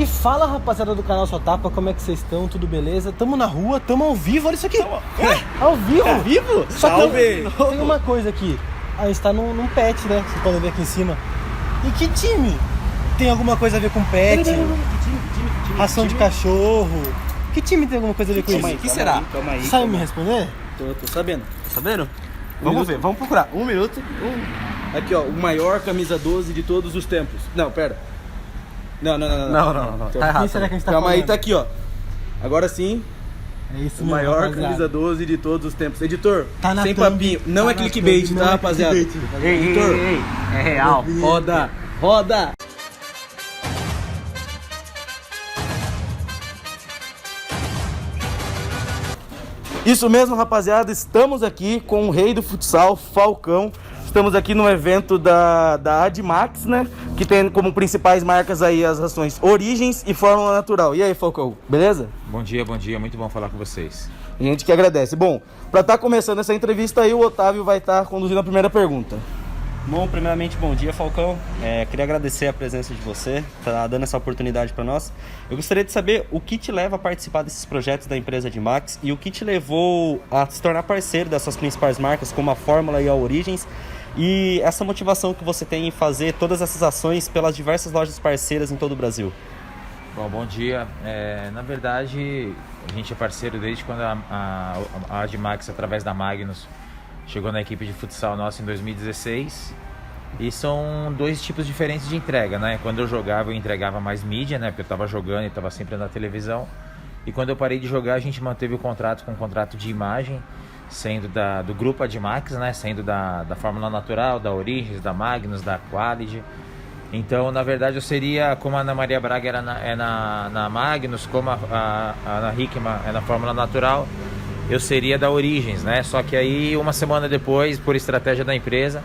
Me fala, rapaziada do canal Só Tapa, como é que vocês estão? Tudo beleza? Tamo na rua, tamo ao vivo, olha isso aqui. Ao vivo? Ao vivo? Só Salve! tem uma coisa aqui. A gente tá num pet, né? Vocês podem ver aqui em cima. E que time? Tem alguma coisa a ver com pet? Que time? Ração de cachorro? Que time tem alguma coisa a ver com isso? O que será? Calma aí. Sabe me responder? Tô sabendo. Tá sabendo? Vamos ver, vamos procurar. Um minuto. Aqui, ó, o maior camisa 12 de todos os tempos. Não, pera. Não. Não. Tá errado. Quem será que a gente tá Calma falando? aí, tá aqui, ó. Agora sim, É isso o mesmo, maior rapaziada. camisa 12 de todos os tempos. Editor, Tá na sem thumb. papinho. Não Tá é na clickbait, thumb, tá, não é rapaziada? clickbait, rapaziada. Editor, É real. roda. Isso mesmo, rapaziada, estamos aqui com o rei do futsal, Falcão. Estamos aqui no evento da Admax, né? Que tem como principais marcas aí as rações Origens e Fórmula Natural. E aí, Falcão, beleza? Bom dia, muito bom falar com vocês. A gente que agradece. Bom, para estar começando essa entrevista aí, o Otávio vai estar conduzindo a primeira pergunta. Bom, primeiramente, bom dia, Falcão. Queria agradecer a presença de você, tá dando essa oportunidade para nós. Eu gostaria de saber o que te leva a participar desses projetos da empresa Admax e o que te levou a se tornar parceiro dessas principais marcas, como a Fórmula e a Origens, e essa motivação que você tem em fazer todas essas ações pelas diversas lojas parceiras em todo o Brasil. Bom dia. Na verdade, a gente é parceiro desde quando a Admax, através da Magnus, chegou na equipe de futsal nossa em 2016. E são dois tipos diferentes de entrega, né? Quando eu jogava, eu entregava mais mídia, né? Porque eu estava jogando e estava sempre na televisão. E quando eu parei de jogar, a gente manteve o contrato com um contrato de imagem, sendo do grupo Admax, né? Sendo da Fórmula Natural, da Origens, da Magnus, da Quality. Então, na verdade, eu seria, como a Ana Maria Braga era na Magnus, como a Ana Hickman é na Fórmula Natural, eu seria da Origens, né? Só que aí, uma semana depois, por estratégia da empresa,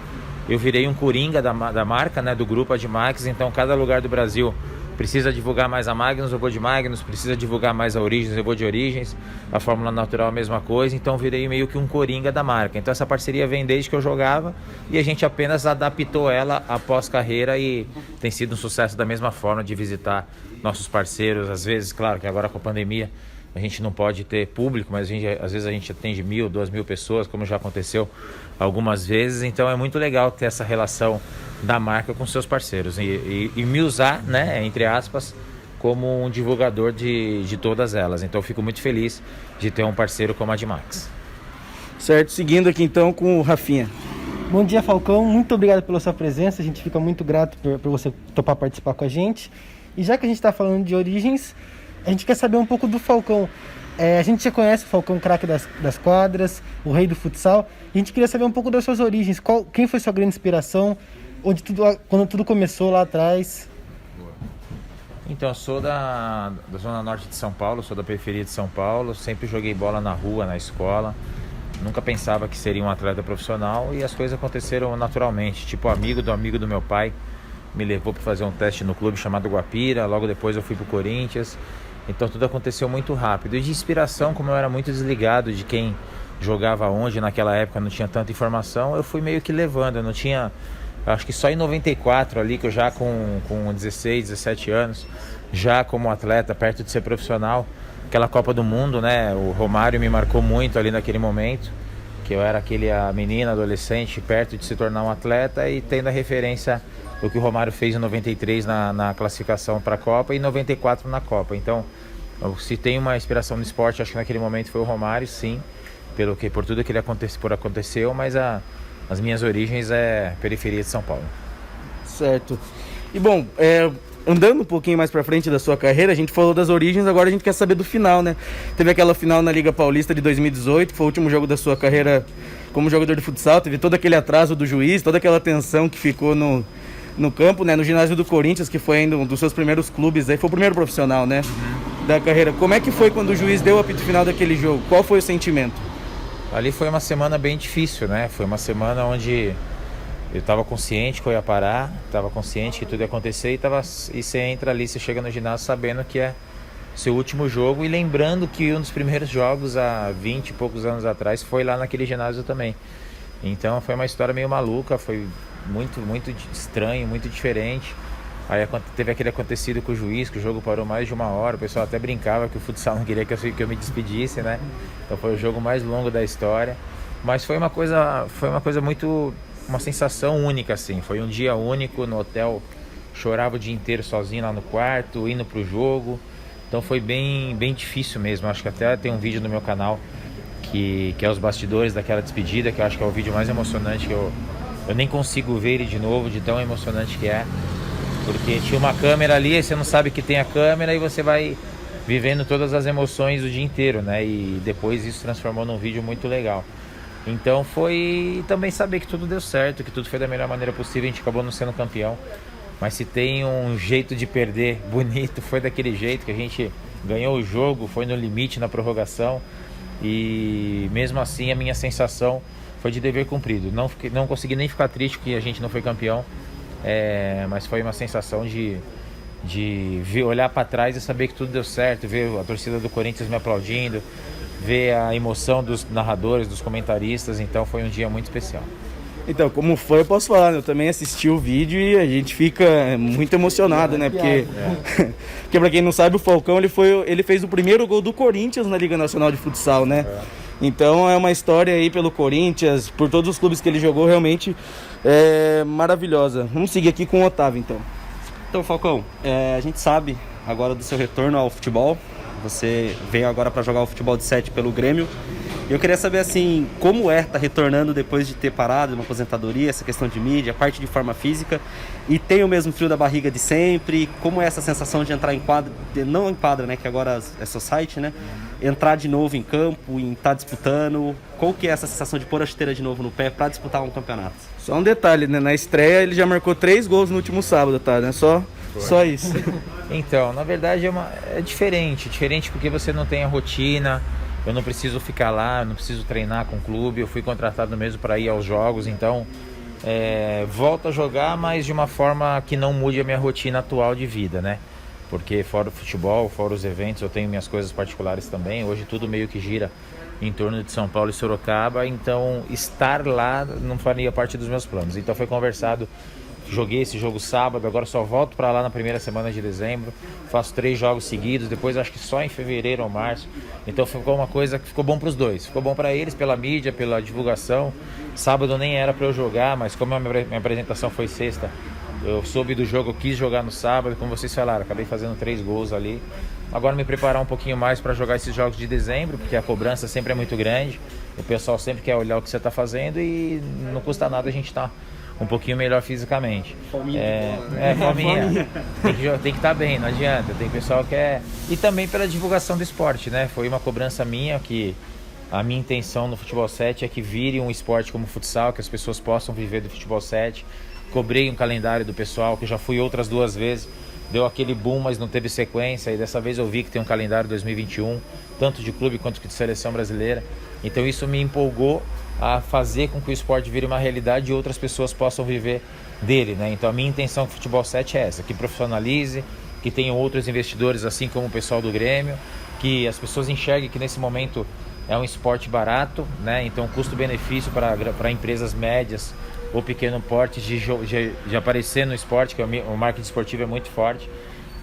eu virei um coringa da marca, né? Do grupo Admax. Então, cada lugar do Brasil precisa divulgar mais a Magnus, eu vou de Magnus. Precisa divulgar mais a Origens, eu vou de Origens. A Fórmula Natural, a mesma coisa. Então, virei meio que um coringa da marca. Então, essa parceria vem desde que eu jogava e a gente apenas adaptou ela após carreira e tem sido um sucesso da mesma forma de visitar nossos parceiros. Às vezes, claro que agora com a pandemia a gente não pode ter público, mas às vezes a gente atende 1.000, 2.000 pessoas, como já aconteceu algumas vezes. Então é muito legal ter essa relação da marca com seus parceiros e me usar, né, entre aspas, como um divulgador de todas elas. Então eu fico muito feliz de ter um parceiro como a Admax. Certo, seguindo aqui então com o Rafinha. Bom dia, Falcão. Muito obrigado pela sua presença. A gente fica muito grato por você topar participar com a gente. E já que a gente está falando de Origens, a gente quer saber um pouco do Falcão. A gente já conhece o Falcão, craque das quadras, o rei do futsal. E a gente queria saber um pouco das suas origens. Quem foi sua grande inspiração? Quando tudo começou lá atrás? Então, eu sou da Zona Norte de São Paulo, sou da periferia de São Paulo. Sempre joguei bola na rua, na escola. Nunca pensava que seria um atleta profissional e as coisas aconteceram naturalmente. Tipo, amigo do meu pai me levou para fazer um teste no clube chamado Guapira. Logo depois eu fui para o Corinthians. Então tudo aconteceu muito rápido. E de inspiração, como eu era muito desligado de quem jogava onde naquela época, não tinha tanta informação, eu fui meio que levando. Eu não tinha, acho que só em 94 ali, que eu já com 16, 17 anos, já como atleta, perto de ser profissional, aquela Copa do Mundo, né? O Romário me marcou muito ali naquele momento, que eu era a menina, adolescente, perto de se tornar um atleta e tendo a referência do que o Romário fez em 93 na classificação para a Copa e em 94 na Copa. Então, se tem uma inspiração no esporte, acho que naquele momento foi o Romário, sim, por tudo que aconteceu, mas as minhas origens é periferia de São Paulo. Certo. E bom, andando um pouquinho mais pra frente da sua carreira, a gente falou das origens, agora a gente quer saber do final, né? Teve aquela final na Liga Paulista de 2018, que foi o último jogo da sua carreira como jogador de futsal, teve todo aquele atraso do juiz, toda aquela tensão que ficou no campo, né? No ginásio do Corinthians, que foi ainda um dos seus primeiros clubes, aí foi o primeiro profissional, né? Da carreira. Como é que foi quando o juiz deu o apito final daquele jogo? Qual foi o sentimento? Ali foi uma semana bem difícil, né? Foi uma semana onde eu estava consciente que eu ia parar, estava consciente que tudo ia acontecer e você entra ali, você chega no ginásio sabendo que é seu último jogo e lembrando que um dos primeiros jogos há 20 e poucos anos atrás foi lá naquele ginásio também. Então foi uma história meio maluca, foi muito, muito estranho, muito diferente. Aí teve aquele acontecido com o juiz, que o jogo parou mais de 1 hora, o pessoal até brincava que o futsal não queria que eu me despedisse, né? Então foi o jogo mais longo da história. Mas foi uma coisa muito, uma sensação única, assim. Foi um dia único no hotel, chorava o dia inteiro sozinho lá no quarto, indo pro jogo. Então foi bem difícil mesmo. Acho que até tem um vídeo no meu canal que é os bastidores daquela despedida, que eu acho que é o vídeo mais emocionante que eu nem consigo ver ele de novo, de tão emocionante que é. Porque tinha uma câmera ali, aí você não sabe que tem a câmera e você vai vivendo todas as emoções o dia inteiro, né? E depois isso transformou num vídeo muito legal. Então foi também saber que tudo deu certo, que tudo foi da melhor maneira possível, a gente acabou não sendo campeão. Mas se tem um jeito de perder bonito, foi daquele jeito que a gente ganhou o jogo, foi no limite na prorrogação. E mesmo assim a minha sensação foi de dever cumprido. Não consegui nem ficar triste que a gente não foi campeão. Mas foi uma sensação de olhar para trás e saber que tudo deu certo, ver a torcida do Corinthians me aplaudindo, ver a emoção dos narradores, dos comentaristas. Então foi um dia muito especial. Então, como foi, eu posso falar, né? Eu também assisti o vídeo e a gente fica muito emocionado, né? Porque, porque pra quem não sabe, o Falcão ele fez o primeiro gol do Corinthians na Liga Nacional de Futsal, né? Então é uma história aí pelo Corinthians, por todos os clubes que ele jogou, realmente maravilhosa. Vamos seguir aqui com o Otávio, então. Então, Falcão, a gente sabe agora do seu retorno ao futebol. Você veio agora para jogar o futebol de 7 pelo Grêmio. Eu queria saber, assim, como tá retornando depois de ter parado uma aposentadoria, essa questão de mídia, parte de forma física, e tem o mesmo frio da barriga de sempre? Como é essa sensação de entrar em quadra, não em quadra, né, que agora é seu site, né? Entrar de novo em campo, em estar disputando. Qual que é essa sensação de pôr a chuteira de novo no pé para disputar um campeonato? Só um detalhe, né? Na estreia ele já marcou 3 gols no último sábado, tá? Né? Só isso. Então, na verdade é diferente porque você não tem a rotina. Eu não preciso ficar lá, eu não preciso treinar com o clube. Eu fui contratado mesmo para ir aos jogos, então volto a jogar, mas de uma forma que não mude a minha rotina atual de vida, né? Porque fora o futebol, fora os eventos, eu tenho minhas coisas particulares também. Hoje tudo meio que gira em torno de São Paulo e Sorocaba, então estar lá não faria parte dos meus planos. Então foi conversado, joguei esse jogo sábado, agora só volto para lá na primeira semana de dezembro, faço 3 jogos seguidos, depois acho que só em fevereiro ou março. Então ficou uma coisa que ficou bom para os dois, ficou bom para eles pela mídia, pela divulgação. Sábado nem era para eu jogar, mas como a minha apresentação foi sexta, eu soube do jogo, eu quis jogar no sábado, como vocês falaram, acabei fazendo 3 gols ali. Agora me preparar um pouquinho mais para jogar esses jogos de dezembro, porque a cobrança sempre é muito grande, o pessoal sempre quer olhar o que você está fazendo e não custa nada a gente estar um pouquinho melhor fisicamente. Fominha. Fominha. Tem que estar bem, não adianta. Tem pessoal que quer. E também pela divulgação do esporte, né? Foi uma cobrança minha que a minha intenção no Futebol 7 é que vire um esporte como o futsal, que as pessoas possam viver do Futebol 7. Cobrei um calendário do pessoal, que já fui outras 2 vezes. Deu aquele boom, mas não teve sequência. E dessa vez eu vi que tem um calendário 2021, tanto de clube quanto de seleção brasileira. Então isso me empolgou a fazer com que o esporte vire uma realidade e outras pessoas possam viver dele, né? Então a minha intenção com o Futebol 7 é essa, que profissionalize, que tenham outros investidores assim como o pessoal do Grêmio, que as pessoas enxerguem que nesse momento é um esporte barato, né? Então custo-benefício para empresas médias ou pequeno porte de aparecer no esporte, que o marketing esportivo é muito forte.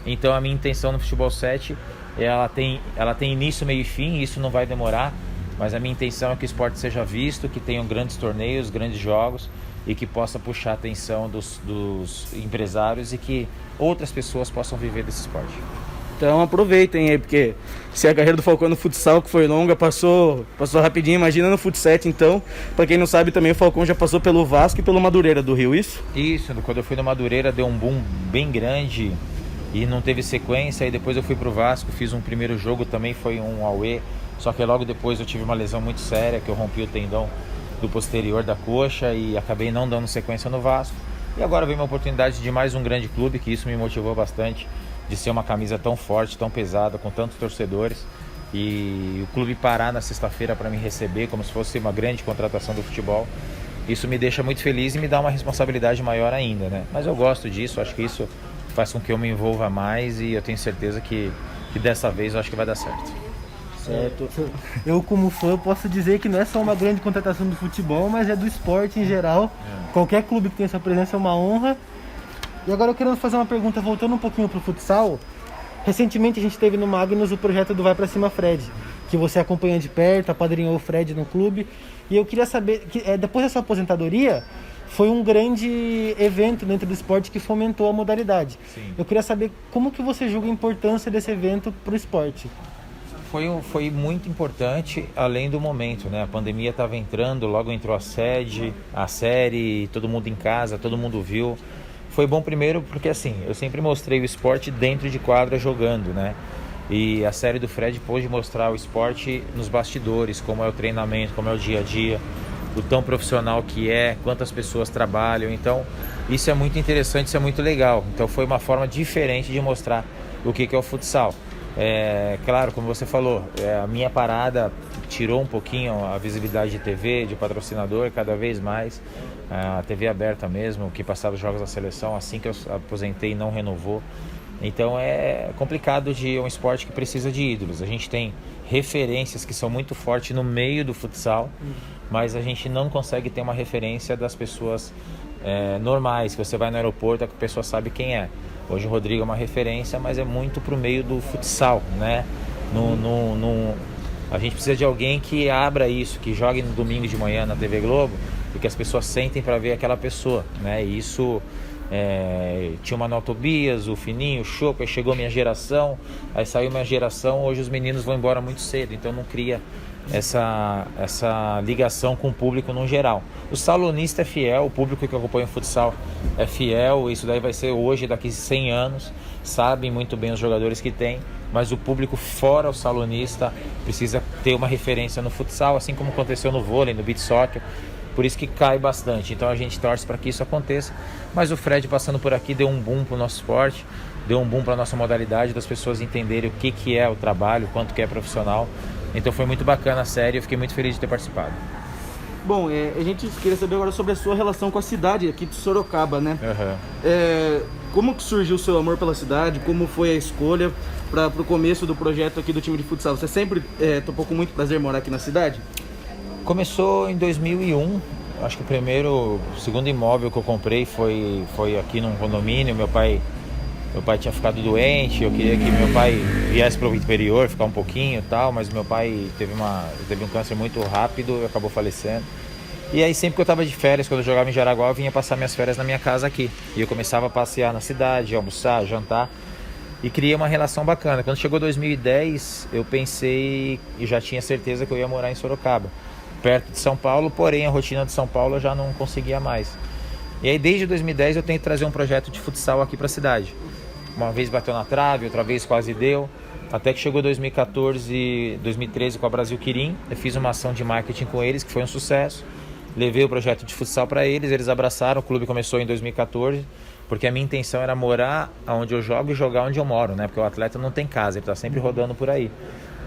Então a minha intenção no Futebol 7, ela tem início, meio e fim, e isso não vai demorar, mas a minha intenção é que o esporte seja visto, que tenham grandes torneios, grandes jogos, e que possa puxar a atenção dos empresários e que outras pessoas possam viver desse esporte. Então aproveitem aí, porque se a carreira do Falcão no futsal, que foi longa, passou rapidinho, imagina no futsal. Então, pra quem não sabe também, o Falcão já passou pelo Vasco e pelo Madureira do Rio, isso? Isso, quando eu fui no Madureira deu um boom bem grande e não teve sequência, e depois eu fui pro Vasco, fiz um primeiro jogo, também foi um auê, só que logo depois eu tive uma lesão muito séria, que eu rompi o tendão do posterior da coxa e acabei não dando sequência no Vasco. E agora veio uma oportunidade de mais um grande clube, que isso me motivou bastante, de ser uma camisa tão forte, tão pesada, com tantos torcedores, e o clube parar na sexta-feira para me receber como se fosse uma grande contratação do futebol. Isso me deixa muito feliz e me dá uma responsabilidade maior ainda, né? Mas eu gosto disso, acho que isso faz com que eu me envolva mais, e eu tenho certeza que dessa vez eu acho que vai dar certo. Certo. Eu, como fã, posso dizer que não é só uma grande contratação do futebol, mas é do esporte em geral. Qualquer clube que tenha essa presença é uma honra. E agora eu quero fazer uma pergunta, voltando um pouquinho pro futsal. Recentemente a gente teve no Magnus o projeto do Vai Pra Cima Fred, que você acompanha de perto, apadrinhou o Fred no clube. E eu queria saber, depois da sua aposentadoria, foi um grande evento dentro do esporte que fomentou a modalidade. Sim. Eu queria saber como que você julga a importância desse evento pro esporte. Foi muito importante, além do momento, né? A pandemia estava entrando, logo entrou a série, todo mundo em casa, todo mundo viu. Foi bom primeiro porque, assim, eu sempre mostrei o esporte dentro de quadra jogando, né? E a série do Fred pôde mostrar o esporte nos bastidores, como é o treinamento, como é o dia a dia, o tão profissional que é, quantas pessoas trabalham. Então, isso é muito interessante, isso é muito legal. Então, foi uma forma diferente de mostrar o que é o futsal. Claro, como você falou, a minha parada tirou um pouquinho a visibilidade de TV, de patrocinador, cada vez mais. A TV aberta mesmo, que passava os jogos da seleção, assim que eu aposentei, não renovou. Então é complicado de um esporte que precisa de ídolos. A gente tem referências que são muito fortes no meio do futsal, mas a gente não consegue ter uma referência das pessoas normais, que você vai no aeroporto, a pessoa sabe quem é. Hoje o Rodrigo é uma referência, mas é muito pro meio do futsal, né? A gente precisa de alguém que abra isso, que jogue no domingo de manhã na TV Globo e que as pessoas sentem para ver aquela pessoa, né? E isso tinha o Manuel Tobias, o Fininho, o Choco, aí chegou minha geração, aí saiu minha geração, hoje os meninos vão embora muito cedo, então não cria essa ligação com o público no geral. O salonista é fiel, o público que acompanha o futsal é fiel, isso daí vai ser hoje, daqui 100 anos, sabem muito bem os jogadores que tem, mas o público fora o salonista precisa ter uma referência no futsal, assim como aconteceu no vôlei, no beach soccer, por isso que cai bastante, então a gente torce para que isso aconteça, mas o Fred passando por aqui deu um boom para o nosso esporte, deu um boom para a nossa modalidade, das pessoas entenderem o que é o trabalho, quanto que é profissional. Então foi muito bacana a série, eu fiquei muito feliz de ter participado. Bom, a gente queria saber agora sobre a sua relação com a cidade aqui de Sorocaba, né? Como que surgiu o seu amor pela cidade? Como foi a escolha para o começo do projeto aqui do time de futsal? Você sempre topou com muito prazer morar aqui na cidade? Começou em 2001, acho que o segundo imóvel que eu comprei foi aqui num condomínio. Meu pai tinha ficado doente, eu queria que meu pai viesse para o interior, ficar um pouquinho e tal, mas meu pai teve um câncer muito rápido e acabou falecendo. E aí sempre que eu estava de férias, quando eu jogava em Jaraguá, eu vinha passar minhas férias na minha casa aqui. E eu começava a passear na cidade, almoçar, jantar, e criei uma relação bacana. Quando chegou 2010, eu pensei e já tinha certeza que eu ia morar em Sorocaba, perto de São Paulo, porém a rotina de São Paulo eu já não conseguia mais. E aí desde 2010 eu tento trazer um projeto de futsal aqui para a cidade. Uma vez bateu na trave, outra vez quase deu, até que chegou 2013 com a Brasil Quirim. Eu fiz uma ação de marketing com eles, que foi um sucesso. Levei o projeto de futsal para eles abraçaram, o clube começou em 2014, porque a minha intenção era morar onde eu jogo e jogar onde eu moro, né? Porque o atleta não tem casa, ele está sempre rodando por aí.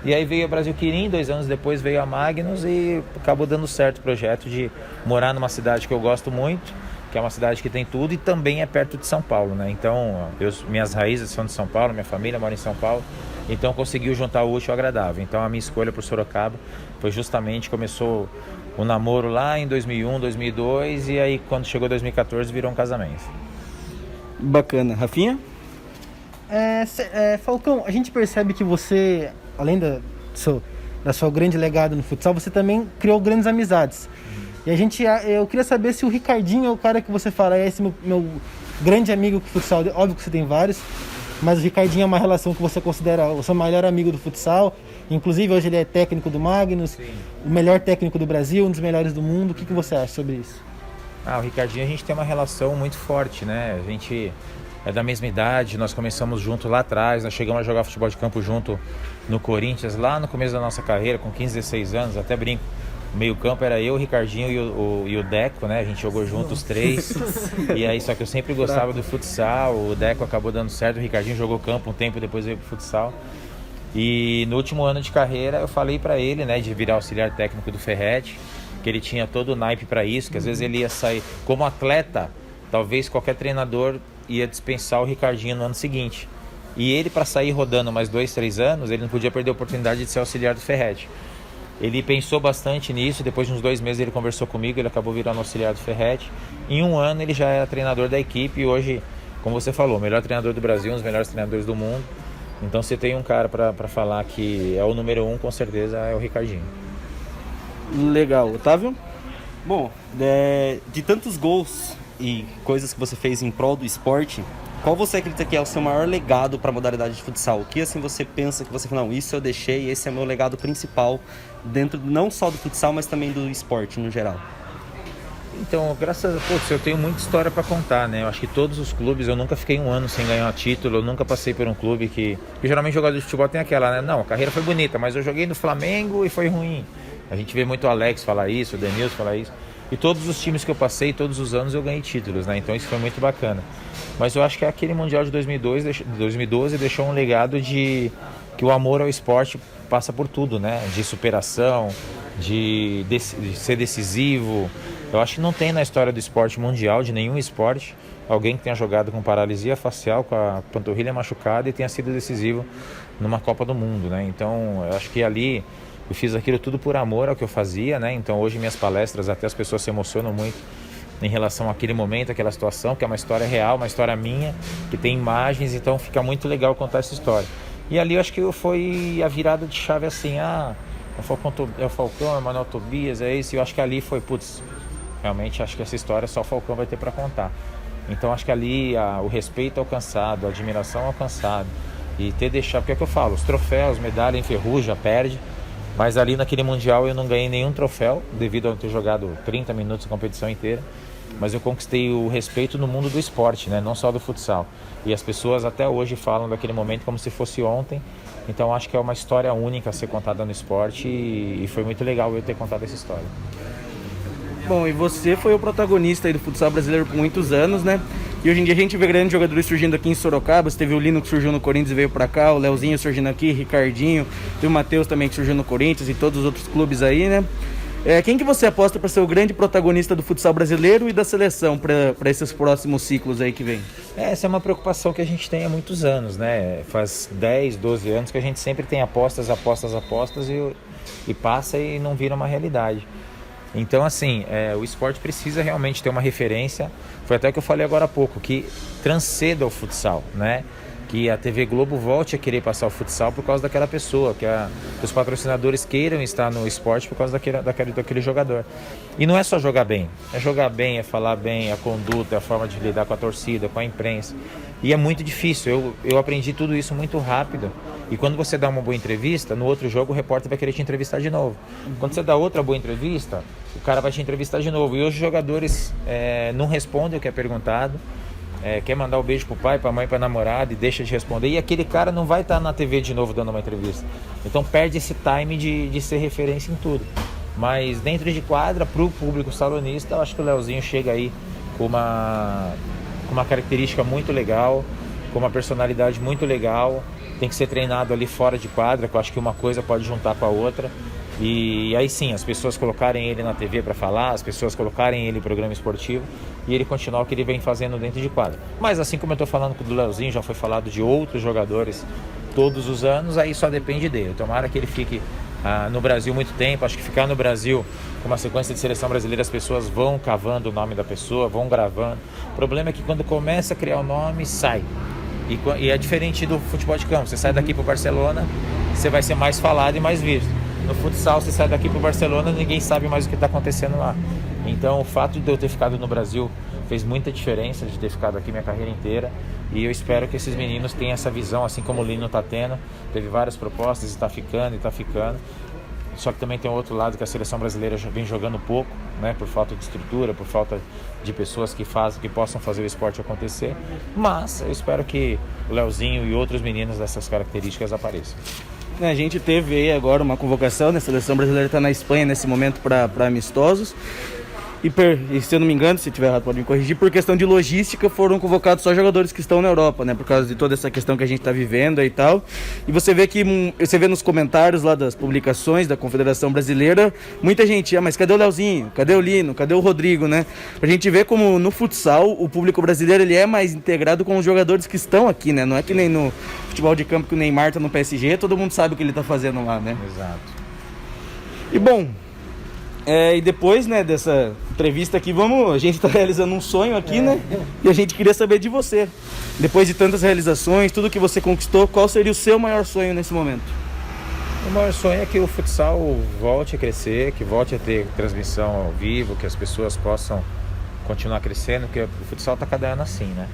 E aí veio a Brasil Quirim, 2 anos depois veio a Magnus e acabou dando certo o projeto de morar numa cidade que eu gosto muito, que é uma cidade que tem tudo e também é perto de São Paulo, né? Então, minhas raízes são de São Paulo, minha família mora em São Paulo, então conseguiu juntar o útil ao agradável. Então a minha escolha por Sorocaba foi justamente, começou o namoro lá em 2001, 2002 e aí quando chegou 2014 virou um casamento. Bacana. Rafinha? Falcão, a gente percebe que você, além da sua grande legado no futsal, você também criou grandes amizades. E eu queria saber se o Ricardinho é o cara que você fala, esse meu grande amigo do futsal. Óbvio que você tem vários, mas o Ricardinho é uma relação que você considera o seu melhor amigo do futsal. Inclusive hoje ele é técnico do Magnus, sim, o melhor técnico do Brasil, um dos melhores do mundo. O que você acha sobre isso? O Ricardinho, a gente tem uma relação muito forte, né? A gente é da mesma idade, nós começamos junto lá atrás, nós chegamos a jogar futebol de campo junto no Corinthians, lá no começo da nossa carreira, com 15, 16 anos, até brinco. O meio campo era eu, o Ricardinho e o Deco, né? A gente jogou junto os três. E aí, só que eu sempre gostava do futsal, o Deco acabou dando certo, o Ricardinho jogou campo um tempo, depois veio pro futsal. E no último ano de carreira eu falei para ele, né, de virar auxiliar técnico do Ferret, que ele tinha todo o naipe para isso, que às vezes ele ia sair como atleta, talvez qualquer treinador ia dispensar o Ricardinho no ano seguinte. E ele, para sair rodando mais 2, 3 anos, ele não podia perder a oportunidade de ser auxiliar do Ferret. Ele pensou bastante nisso, depois de uns 2 meses ele conversou comigo, ele acabou virando auxiliar do Ferret. Em 1 ano ele já era treinador da equipe e hoje como você falou, o melhor treinador do Brasil, um dos melhores treinadores do mundo. Então você tem um cara para falar que é o número 1, com certeza é o Ricardinho. Legal. Otávio? Bom, de tantos gols e coisas que você fez em prol do esporte, qual você acredita que é o seu maior legado para a modalidade de futsal? O que assim você pensa que você fala, não, isso eu deixei, esse é o meu legado principal dentro não só do futsal, mas também do esporte no geral? Então, graças a Deus, eu tenho muita história para contar, né? Eu acho que todos os clubes, eu nunca fiquei um ano sem ganhar um título, eu nunca passei por um clube que geralmente jogador de futebol tem aquela, né? Não, a carreira foi bonita, mas eu joguei no Flamengo e foi ruim. A gente vê muito o Alex falar isso, o Denilson falar isso. E todos os times que eu passei, todos os anos eu ganhei títulos, né? Então isso foi muito bacana. Mas eu acho que aquele Mundial de 2012 deixou um legado de que o amor ao esporte passa por tudo, né? De superação, de ser decisivo. Eu acho que não tem na história do esporte mundial, de nenhum esporte, alguém que tenha jogado com paralisia facial, com a panturrilha machucada e tenha sido decisivo numa Copa do Mundo, né? Então eu acho que ali eu fiz aquilo tudo por amor ao que eu fazia, né? Então hoje minhas palestras, até as pessoas se emocionam muito em relação àquele momento, àquela situação, que é uma história real, uma história minha, que tem imagens, então fica muito legal contar essa história. E ali eu acho que foi a virada de chave assim, é o Falcão, é o Manuel Tobias, é esse, eu acho que ali foi, realmente acho que essa história só o Falcão vai ter para contar. Então acho que ali o respeito alcançado, a admiração alcançada, e ter deixado, porque é o que eu falo, os troféus, medalha enferruja, perde, mas ali naquele Mundial eu não ganhei nenhum troféu, devido a eu ter jogado 30 minutos a competição inteira, mas eu conquistei o respeito no mundo do esporte, né? Não só do futsal. E as pessoas até hoje falam daquele momento como se fosse ontem, então acho que é uma história única a ser contada no esporte e foi muito legal eu ter contado essa história. Bom, e você foi o protagonista aí do futsal brasileiro por muitos anos, né? E hoje em dia a gente vê grandes jogadores surgindo aqui em Sorocaba. Você teve o Lino que surgiu no Corinthians e veio pra cá, o Leozinho surgindo aqui, Ricardinho, tem o Matheus também que surgiu no Corinthians e todos os outros clubes aí, né? Quem que você aposta para ser o grande protagonista do futsal brasileiro e da seleção para esses próximos ciclos aí que vem? Essa é uma preocupação que a gente tem há muitos anos, né? Faz 10, 12 anos que a gente sempre tem apostas e passa e não vira uma realidade. Então, assim, o esporte precisa realmente ter uma referência. Foi até o que eu falei agora há pouco, que transcenda o futsal, né? Que a TV Globo volte a querer passar o futsal por causa daquela pessoa, que os patrocinadores queiram estar no esporte por causa daquele jogador. E não é só jogar bem, é falar bem, a conduta, a forma de lidar com a torcida, com a imprensa. E é muito difícil, eu aprendi tudo isso muito rápido. E quando você dá uma boa entrevista, no outro jogo o repórter vai querer te entrevistar de novo. Quando você dá outra boa entrevista, o cara vai te entrevistar de novo. E hoje os jogadores não respondem o que é perguntado. Quer mandar um beijo pro pai, pra mãe, pra namorada e deixa de responder, e aquele cara não vai estar na TV de novo dando uma entrevista. Então perde esse time de ser referência em tudo. Mas dentro de quadra, pro público salonista, eu acho que o Leozinho chega aí com uma característica muito legal, com uma personalidade muito legal. Tem que ser treinado ali fora de quadra, que eu acho que uma coisa pode juntar com a outra. E aí sim, as pessoas colocarem ele na TV para falar, as pessoas colocarem ele em programa esportivo e ele continuar o que ele vem fazendo dentro de quadra. Mas assim como eu estou falando do Leozinho, já foi falado de outros jogadores todos os anos, aí só depende dele. Tomara que ele fique no Brasil muito tempo. Acho que ficar no Brasil com uma sequência de seleção brasileira, as pessoas vão cavando o nome da pessoa, vão gravando. O problema é que quando começa a criar o nome, sai. E é diferente do futebol de campo. Você sai daqui para o Barcelona, você vai ser mais falado e mais visto. No futsal, você sai daqui para o Barcelona, ninguém sabe mais o que está acontecendo lá. Então, o fato de eu ter ficado no Brasil fez muita diferença, de ter ficado aqui minha carreira inteira. E eu espero que esses meninos tenham essa visão, assim como o Lino está tendo. Teve várias propostas, está ficando. Só que também tem outro lado, que a seleção brasileira já vem jogando pouco, né, por falta de estrutura, por falta de pessoas que possam fazer o esporte acontecer. Mas eu espero que o Leozinho e outros meninos dessas características apareçam. A gente teve aí agora uma convocação, né? A seleção brasileira está na Espanha nesse momento para amistosos. E se eu não me engano, se tiver errado pode me corrigir, por questão de logística foram convocados só jogadores que estão na Europa, né? Por causa de toda essa questão que a gente está vivendo aí e tal. E você vê nos comentários lá das publicações da Confederação Brasileira, muita gente, mas cadê o Leozinho? Cadê o Lino? Cadê o Rodrigo, né? Pra gente ver como no futsal o público brasileiro ele é mais integrado com os jogadores que estão aqui, né? Não é que nem no futebol de campo que o Neymar tá no PSG, todo mundo sabe o que ele tá fazendo lá, né? Exato. E bom, E depois, né, dessa entrevista aqui, a gente tá realizando um sonho aqui, né? E a gente queria saber de você. Depois de tantas realizações, tudo que você conquistou, qual seria o seu maior sonho nesse momento? O maior sonho é que o futsal volte a crescer, que volte a ter transmissão ao vivo, que as pessoas possam continuar crescendo, porque o futsal está cada ano assim, né?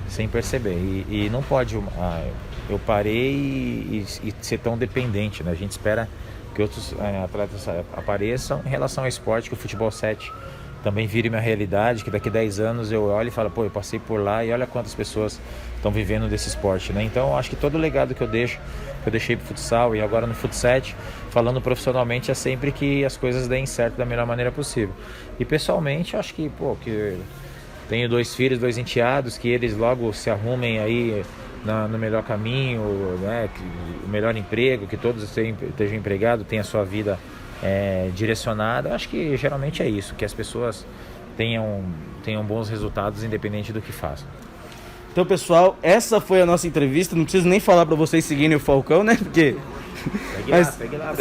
Sem perceber. E não pode eu parei e ser tão dependente, né? A gente espera que outros atletas apareçam em relação ao esporte, que o futebol 7 também vire minha realidade, que daqui a 10 anos eu olho e falo, pô, eu passei por lá e olha quantas pessoas estão vivendo desse esporte, né? Então, acho que todo o legado que eu deixei pro futsal e agora no Fut 7, falando profissionalmente, é sempre que as coisas deem certo da melhor maneira possível. E pessoalmente, acho que, que tenho 2 filhos, 2 enteados, que eles logo se arrumem aí no melhor caminho, né? O melhor emprego, que todos estejam empregados, tenham a sua vida direcionada. Acho que geralmente é isso, que as pessoas tenham bons resultados independente do que façam. Então, pessoal, essa foi a nossa entrevista. Não preciso nem falar para vocês seguirem o Falcão, né? Porque... Segue lá.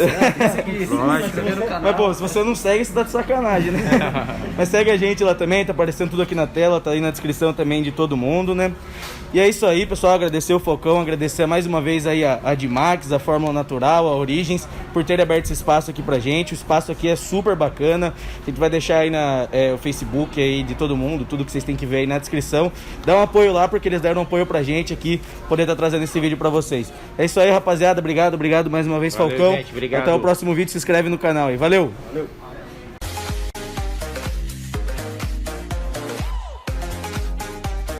Mas, pô, se você não segue, você tá de sacanagem, né? Mas segue a gente lá também, tá aparecendo tudo aqui na tela, tá aí na descrição também de todo mundo, né? E é isso aí, pessoal, agradecer o Falcão, agradecer mais uma vez aí a Admax, a Fórmula Natural, a Origens, por ter aberto esse espaço aqui pra gente. O espaço aqui é super bacana, a gente vai deixar aí o Facebook aí de todo mundo, tudo que vocês têm que ver aí na descrição. Dá um apoio lá, porque eles deram um apoio pra gente aqui, poder estar trazendo esse vídeo pra vocês. É isso aí, rapaziada, obrigado mais uma vez, Valeu, Falcão. gente, obrigado. Até o próximo vídeo, se inscreve no canal aí. Valeu! Valeu.